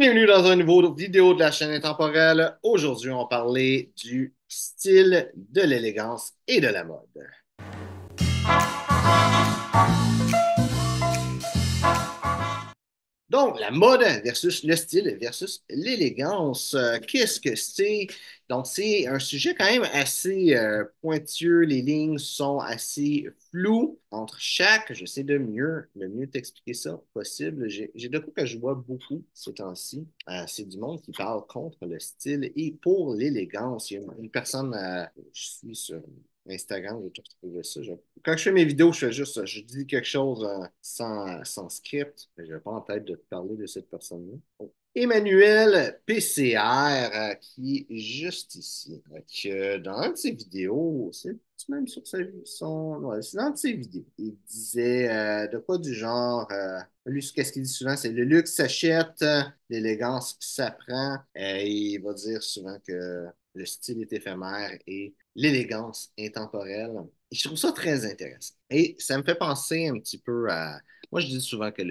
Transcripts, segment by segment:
Bienvenue dans une nouvelle vidéo de la chaîne Intemporelle. Aujourd'hui, on va parler du style, de l'élégance et de la mode. Donc, la mode versus le style versus l'élégance. Qu'est-ce que c'est? Donc, c'est un sujet quand même assez pointueux. Les lignes sont assez floues entre chaque. J'essaie de mieux t'expliquer ça possible. J'ai de quoi que je vois beaucoup ces temps-ci. C'est du monde qui parle contre le style et pour l'élégance. Il y a une personne, je suis sur Instagram, je vais te retrouver ça. Quand je fais mes vidéos, je fais juste, je dis quelque chose sans script. Je n'ai pas en tête de te parler de cette personne-là. Donc, Emmanuel PCR, qui est juste ici. Donc, dans une de ses vidéos, c'est même sur ouais, c'est dans une de ses vidéos. Il disait de quoi du genre, lui, qu'est-ce qu'il dit souvent, c'est le luxe s'achète, l'élégance s'apprend. Il va dire souvent que le style est éphémère et l'élégance intemporelle. Et je trouve ça très intéressant. Et ça me fait penser un petit peu à... Moi, je dis souvent que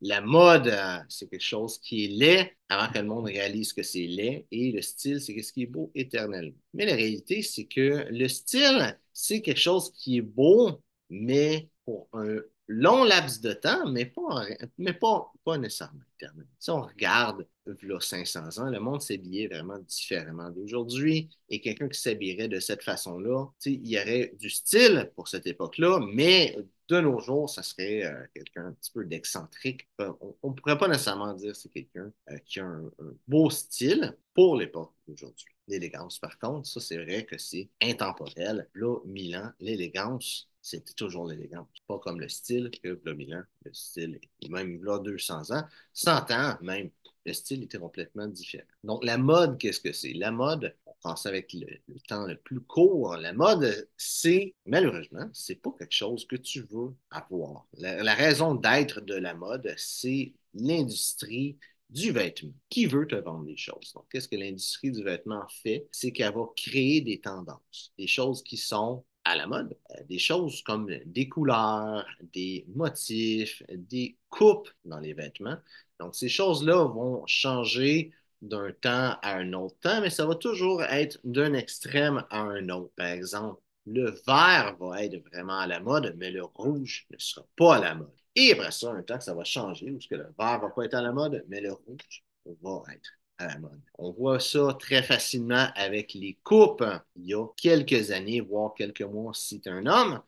la mode, c'est quelque chose qui est laid avant que le monde réalise que c'est laid. Et le style, c'est ce qui est beau éternellement. Mais la réalité, c'est que le style, c'est quelque chose qui est beau, mais pour un long laps de temps, pas nécessairement éternel. Si on regarde, là, 500 ans, le monde s'habillait vraiment différemment d'aujourd'hui. Et quelqu'un qui s'habillerait de cette façon-là, il y aurait du style pour cette époque-là, mais de nos jours, ça serait quelqu'un un petit peu d'excentrique. On ne pourrait pas nécessairement dire que c'est quelqu'un qui a un beau style pour l'époque d'aujourd'hui. L'élégance, par contre, ça, c'est vrai que c'est intemporel. Là, Milan, l'élégance, c'était toujours l'élégance. Pas comme le style que là, Milan, le style, même là, 200 ans, 100 ans même, le style était complètement différent. Donc, la mode, qu'est-ce que c'est? La mode, on pense avec le temps le plus court, la mode, c'est, malheureusement, c'est pas quelque chose que tu veux avoir. La raison d'être de la mode, c'est l'industrie du vêtement. Qui veut te vendre des choses? Donc, qu'est-ce que l'industrie du vêtement fait? C'est qu'elle va créer des tendances, des choses qui sont à la mode, des choses comme des couleurs, des motifs, des coupes dans les vêtements. Donc, ces choses-là vont changer d'un temps à un autre temps, mais ça va toujours être d'un extrême à un autre. Par exemple, le vert va être vraiment à la mode, mais le rouge ne sera pas à la mode. Et après ça, un temps que ça va changer, où ce que le vert va pas être à la mode, mais le rouge va être à la mode. On voit ça très facilement avec les coupes. Il y a quelques années, voire quelques mois, si tu es un homme,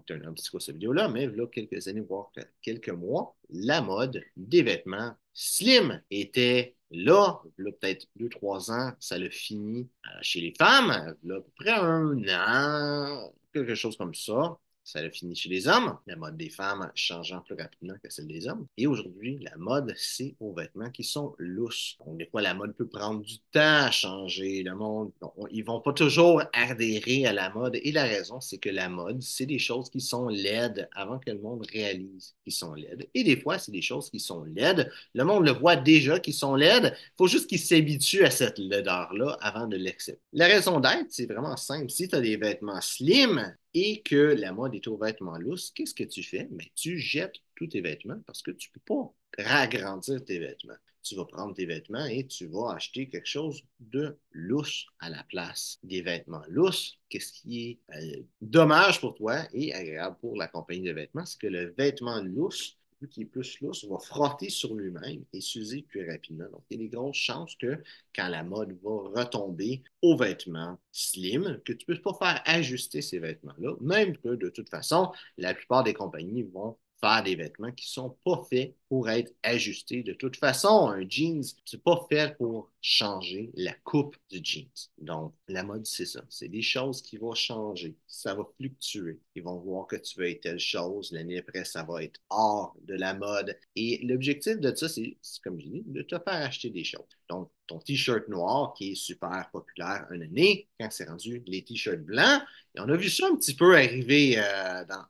tu es un homme, c'est quoi cette vidéo-là, mais là, quelques années, voire quelques mois, la mode des vêtements slim était là, peut-être 2, 3 ans, ça l'a fini chez les femmes, là, à peu près un an, quelque chose comme ça. Ça a fini chez les hommes, la mode des femmes changeant plus rapidement que celle des hommes. Et aujourd'hui, la mode, c'est aux vêtements qui sont lousses. Donc, des fois, la mode peut prendre du temps à changer. Le monde, ils vont pas toujours adhérer à la mode. Et la raison, c'est que la mode, c'est des choses qui sont laides avant que le monde réalise qu'ils sont laides. Et des fois, c'est des choses qui sont laides. Le monde le voit déjà qu'ils sont laides. Il faut juste qu'ils s'habituent à cette laideur-là avant de l'accepter. La raison d'être, c'est vraiment simple. Si tu as des vêtements slim, et que la mode est aux vêtements lousses, qu'est-ce que tu fais? Mais tu jettes tous tes vêtements parce que tu ne peux pas ragrandir tes vêtements. Tu vas prendre tes vêtements et tu vas acheter quelque chose de lousse à la place. Des vêtements lousses, qu'est-ce qui est dommage pour toi et agréable pour la compagnie de vêtements, c'est que le vêtement lousse, vu qu'il est plus lousse, va frotter sur lui-même et s'user plus rapidement. Donc, il y a des grosses chances que quand la mode va retomber aux vêtements slim, que tu ne peux pas faire ajuster ces vêtements-là, même que de toute façon, la plupart des compagnies vont faire des vêtements qui ne sont pas faits pour être ajustés. De toute façon, un jeans, c'est pas fait pour changer la coupe du jeans. Donc, la mode, c'est ça. C'est des choses qui vont changer. Ça va fluctuer. Ils vont voir que tu veux être telle chose. L'année après, ça va être hors de la mode. Et l'objectif de ça, c'est comme je dis, de te faire acheter des choses. Donc, ton t-shirt noir qui est super populaire une année, quand c'est rendu les t-shirts blancs, et on a vu ça un petit peu arriver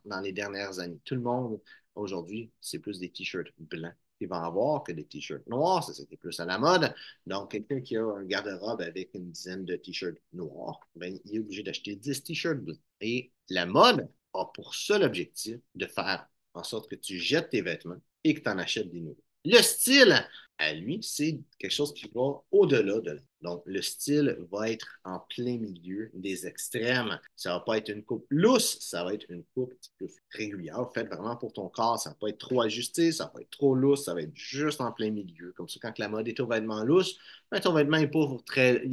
dans les dernières années. Tout le monde aujourd'hui, c'est plus des t-shirts blancs qu'il va avoir que des t-shirts noirs. Ça, c'était plus à la mode. Donc, quelqu'un qui a un garde-robe avec une dizaine de t-shirts noirs, ben, il est obligé d'acheter 10 t-shirts blancs. Et la mode a pour seul objectif de faire en sorte que tu jettes tes vêtements et que tu en achètes des nouveaux. Le style, lui, c'est quelque chose qui va au-delà de là. Donc, le style va être en plein milieu des extrêmes. Ça va pas être une coupe lousse, ça va être une coupe un petit peu régulière, faite vraiment pour ton corps. Ça va pas être trop ajusté, ça va pas être trop lousse, ça va être juste en plein milieu. Comme ça, quand la mode est au vêtement lousse, ben, ton vêtement il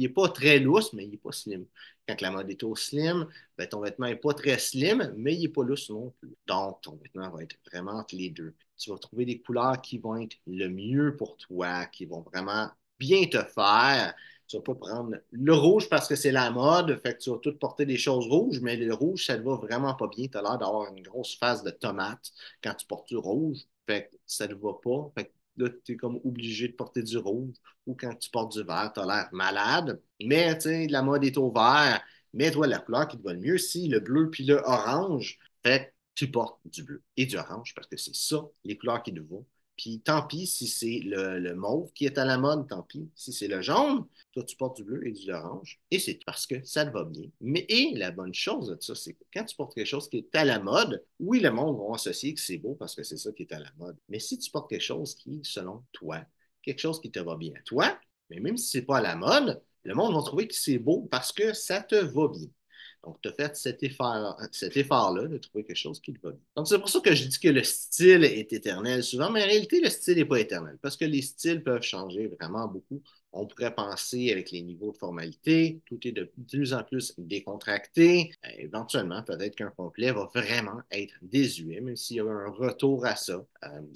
est pas très lousse, mais il est pas slim. Quand la mode est au slim, ben, ton vêtement n'est pas très slim, mais il n'est pas lousse non plus. Donc, ton vêtement va être vraiment entre les deux. Tu vas trouver des couleurs qui vont être le mieux pour toi, qui vont vraiment bien te faire. Tu ne vas pas prendre le rouge parce que c'est la mode, fait que tu vas tout porter des choses rouges, mais le rouge, ça ne va vraiment pas bien. Tu as l'air d'avoir une grosse face de tomate quand tu portes du rouge, fait que ça ne va pas. Fait que là, tu es comme obligé de porter du rouge ou quand tu portes du vert, tu as l'air malade. Mais, tu sais, la mode est au vert. Mets-toi la couleur qui te va le mieux. Si le bleu puis le orange, fait tu portes du bleu et du orange parce que c'est ça, les couleurs qui te vont. Puis tant pis si c'est le mauve qui est à la mode, tant pis. Si c'est le jaune, toi, tu portes du bleu et du orange. Et c'est parce que ça te va bien. Mais et la bonne chose de ça, c'est que quand tu portes quelque chose qui est à la mode, oui, le monde va associer que c'est beau parce que c'est ça qui est à la mode. Mais si tu portes quelque chose qui, selon toi, quelque chose qui te va bien à toi, mais même si c'est pas à la mode, le monde va trouver que c'est beau parce que ça te va bien. Donc, tu as fait cet effort-là de trouver quelque chose qui te va bien. Donc, c'est pour ça que je dis que le style est éternel souvent, mais en réalité, le style n'est pas éternel parce que les styles peuvent changer vraiment beaucoup. On pourrait penser avec les niveaux de formalité, tout est de plus en plus décontracté. Éventuellement, peut-être qu'un complet va vraiment être désuet, même s'il y a un retour à ça.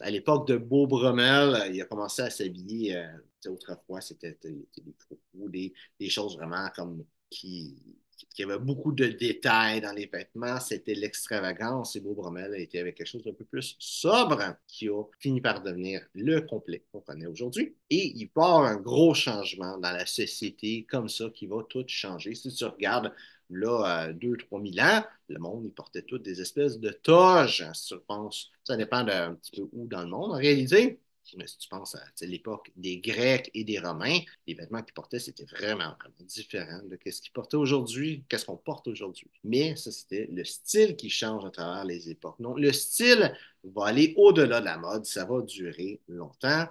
À l'époque de Beau Brummel, il a commencé à s'habiller. Autrefois, c'était des froufrous, des choses vraiment comme qui avait beaucoup de détails dans les vêtements. C'était l'extravagance et Beau Brummel a été avec quelque chose d'un peu plus sobre qui a fini par devenir le complet qu'on connaît aujourd'hui. Et il part un gros changement dans la société comme ça qui va tout changer. Si tu regardes là, 2 000 à 3 000 ans, le monde, il portait toutes des espèces de toges, hein, si tu penses. Ça dépend d'un petit peu où dans le monde. En réalité, mais si tu penses à l'époque des Grecs et des Romains, les vêtements qu'ils portaient, c'était vraiment, vraiment différent de ce qu'ils portaient aujourd'hui, qu'est-ce qu'on porte aujourd'hui. Mais ça, c'était le style qui change à travers les époques. Donc, le style va aller au-delà de la mode, ça va durer longtemps,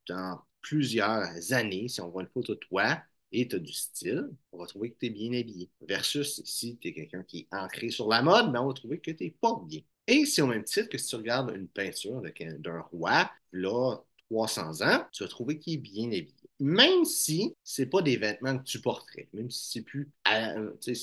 dans plusieurs années. Si on voit une photo de toi, et tu as du style, on va trouver que tu es bien habillé. Versus si tu es quelqu'un qui est ancré sur la mode, ben on va trouver que tu n'es pas bien. Et c'est au même titre que si tu regardes une peinture d'un roi, là, 300 ans, tu vas trouver qu'il est bien habillé. Même si c'est pas des vêtements que tu porterais, même si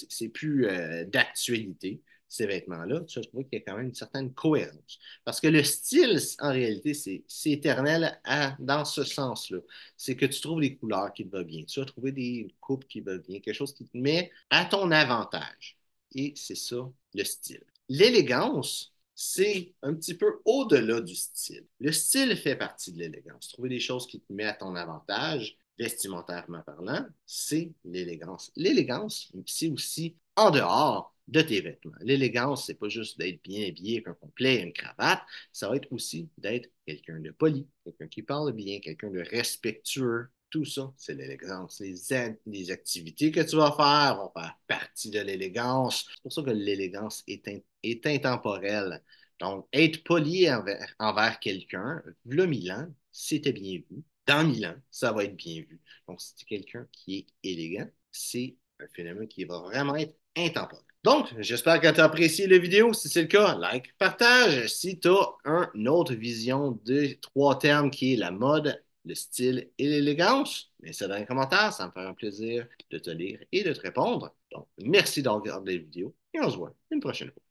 c'est plus d'actualité, ces vêtements-là, tu vas trouver qu'il y a quand même une certaine cohérence. Parce que le style, en réalité, c'est éternel dans ce sens-là. C'est que tu trouves des couleurs qui te vont bien. Tu vas trouver des coupes qui vont bien, quelque chose qui te met à ton avantage. Et c'est ça, le style. L'élégance, c'est un petit peu au-delà du style. Le style fait partie de l'élégance. Trouver des choses qui te mettent à ton avantage, vestimentairement parlant, c'est l'élégance. L'élégance, c'est aussi en dehors de tes vêtements. L'élégance, c'est pas juste d'être bien habillé avec un complet et une cravate, ça va être aussi d'être quelqu'un de poli, quelqu'un qui parle bien, quelqu'un de respectueux. Tout ça, c'est l'élégance. Les activités que tu vas faire vont faire partie de l'élégance. C'est pour ça que l'élégance est intemporelle. Donc, être poli envers quelqu'un, le Milan, c'était bien vu. Dans Milan, ça va être bien vu. Donc, si c'est quelqu'un qui est élégant, c'est un phénomène qui va vraiment être intemporel. Donc, j'espère que tu as apprécié la vidéo. Si c'est le cas, like, partage. Si tu as une autre vision des 3 termes qui est la mode, le style et l'élégance, mets ça dans les commentaires. Ça me fera un plaisir de te lire et de te répondre. Donc, merci d'avoir regardé la vidéo et on se voit une prochaine fois.